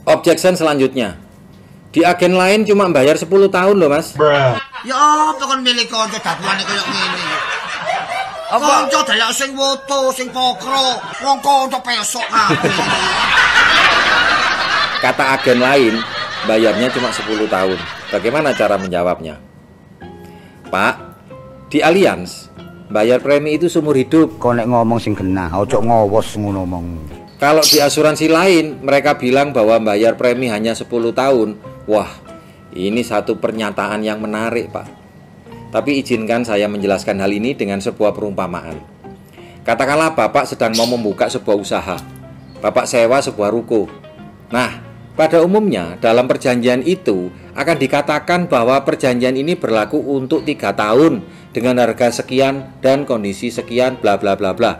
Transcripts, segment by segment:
Objection selanjutnya. Di agen lain cuma bayar 10 tahun loh, Mas. Ya apa kon milih kanca dabuane koyo ngene. Kanca dayak sing woto, sing pokro, wong kanca pesok kabeh. Kata agen lain, bayarnya cuma 10 tahun. Bagaimana cara menjawabnya? Pak, di Allianz, bayar premi itu seumur hidup. Kok nek ngomong sing genah, ojo ngowos ngono ngomong. Kalau di asuransi lain, mereka bilang bahwa bayar premi hanya 10 tahun. Wah, ini satu pernyataan yang menarik, Pak. Tapi izinkan saya menjelaskan hal ini dengan sebuah perumpamaan. Katakanlah Bapak sedang mau membuka sebuah usaha. Bapak sewa sebuah ruko. Nah, pada umumnya dalam perjanjian itu akan dikatakan bahwa perjanjian ini berlaku untuk 3 tahun dengan harga sekian dan kondisi sekian bla bla bla bla.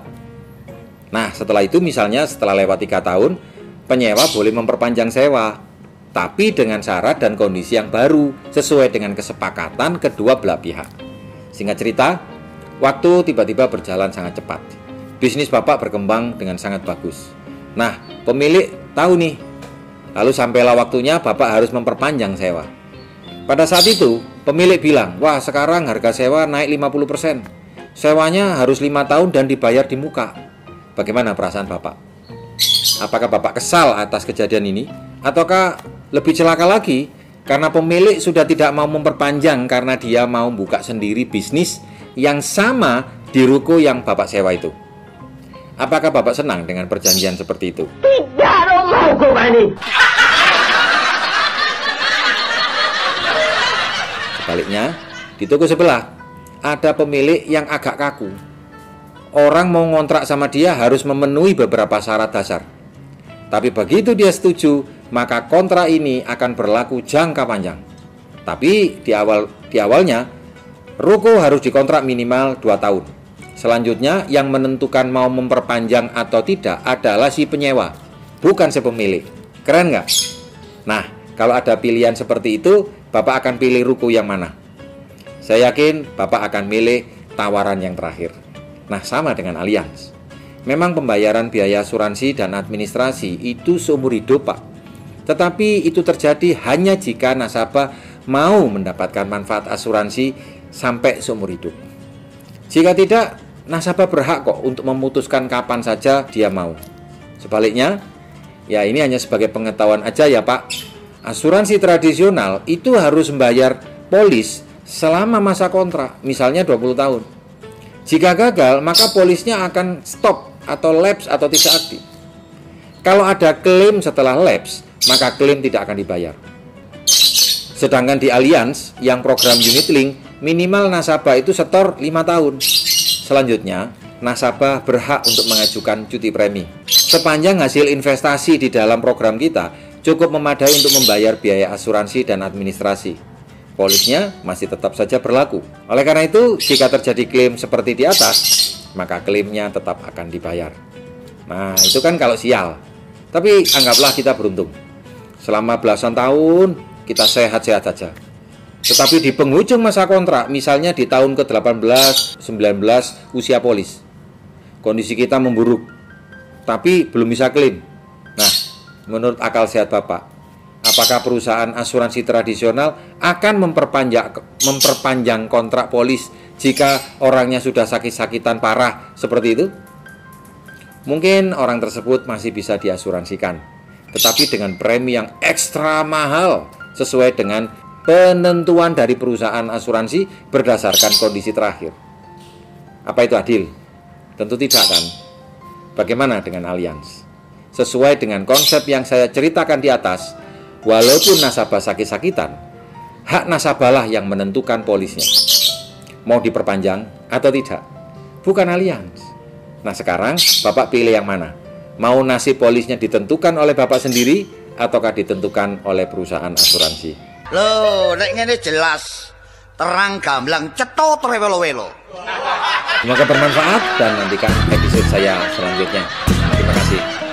Nah, setelah itu misalnya setelah lewat 3 tahun, penyewa boleh memperpanjang sewa, tapi dengan syarat dan kondisi yang baru sesuai dengan kesepakatan kedua belah pihak. Singkat cerita, waktu tiba-tiba berjalan sangat cepat. Bisnis Bapak berkembang dengan sangat bagus. Nah, pemilik tahu nih. Lalu sampailah waktunya Bapak harus memperpanjang sewa. Pada saat itu, pemilik bilang, "Wah, sekarang harga sewa naik 50%. Sewanya harus 5 tahun dan dibayar di muka." Bagaimana perasaan Bapak? Apakah Bapak kesal atas kejadian ini? Ataukah lebih celaka lagi karena pemilik sudah tidak mau memperpanjang karena dia mau buka sendiri bisnis yang sama di ruko yang Bapak sewa itu? Apakah Bapak senang dengan perjanjian seperti itu? Tidak mau ini. Sebaliknya, di toko sebelah ada pemilik yang agak kaku. Orang mau ngontrak sama dia harus memenuhi beberapa syarat dasar. Tapi begitu dia setuju, maka kontrak ini akan berlaku jangka panjang. Tapi di awalnya, ruko harus dikontrak minimal 2 tahun. Selanjutnya, yang menentukan mau memperpanjang atau tidak adalah si penyewa, bukan si pemilik. Keren nggak? Nah, kalau ada pilihan seperti itu, Bapak akan pilih ruko yang mana? Saya yakin Bapak akan milih tawaran yang terakhir. Nah, sama dengan Allianz. Memang pembayaran biaya asuransi dan administrasi itu seumur hidup, Pak. Tetapi itu terjadi hanya jika nasabah mau mendapatkan manfaat asuransi sampai seumur hidup. Jika tidak, nasabah berhak kok untuk memutuskan kapan saja dia mau. Sebaliknya, ya ini hanya sebagai pengetahuan aja ya, Pak. Asuransi tradisional itu harus membayar polis selama masa kontrak, misalnya 20 tahun. Jika gagal, maka polisnya akan stop atau lapse atau tidak aktif. Kalau ada klaim setelah lapse, maka klaim tidak akan dibayar. Sedangkan di Allianz yang program unit link, minimal nasabah itu setor 5 tahun. Selanjutnya, nasabah berhak untuk mengajukan cuti premi. Sepanjang hasil investasi di dalam program kita cukup memadai untuk membayar biaya asuransi dan administrasi. Polisnya masih tetap saja berlaku. Oleh karena itu, jika terjadi klaim seperti di atas, maka klaimnya tetap akan dibayar. Nah, itu kan kalau sial. Tapi anggaplah kita beruntung. Selama belasan tahun, kita sehat-sehat saja. Tetapi di penghujung masa kontrak, misalnya di tahun ke-18, 19 usia polis, kondisi kita memburuk, tapi belum bisa klaim. Nah, menurut akal sehat Bapak, apakah perusahaan asuransi tradisional akan memperpanjang kontrak polis jika orangnya sudah sakit-sakitan parah seperti itu? Mungkin orang tersebut masih bisa diasuransikan, tetapi dengan premi yang ekstra mahal sesuai dengan penentuan dari perusahaan asuransi berdasarkan kondisi terakhir. Apa itu adil? Tentu tidak kan? Bagaimana dengan Allianz? Sesuai dengan konsep yang saya ceritakan di atas, walaupun nasabah sakit-sakitan, hak nasabahlah yang menentukan polisnya. Mau diperpanjang atau tidak? Bukan Allianz. Nah sekarang, Bapak pilih yang mana? Mau nasib polisnya ditentukan oleh Bapak sendiri, ataukah ditentukan oleh perusahaan asuransi? Loh, nek ngene jelas. Terang gamblang cetha trewelo-welo. Semoga bermanfaat dan nantikan episode saya selanjutnya. Terima kasih.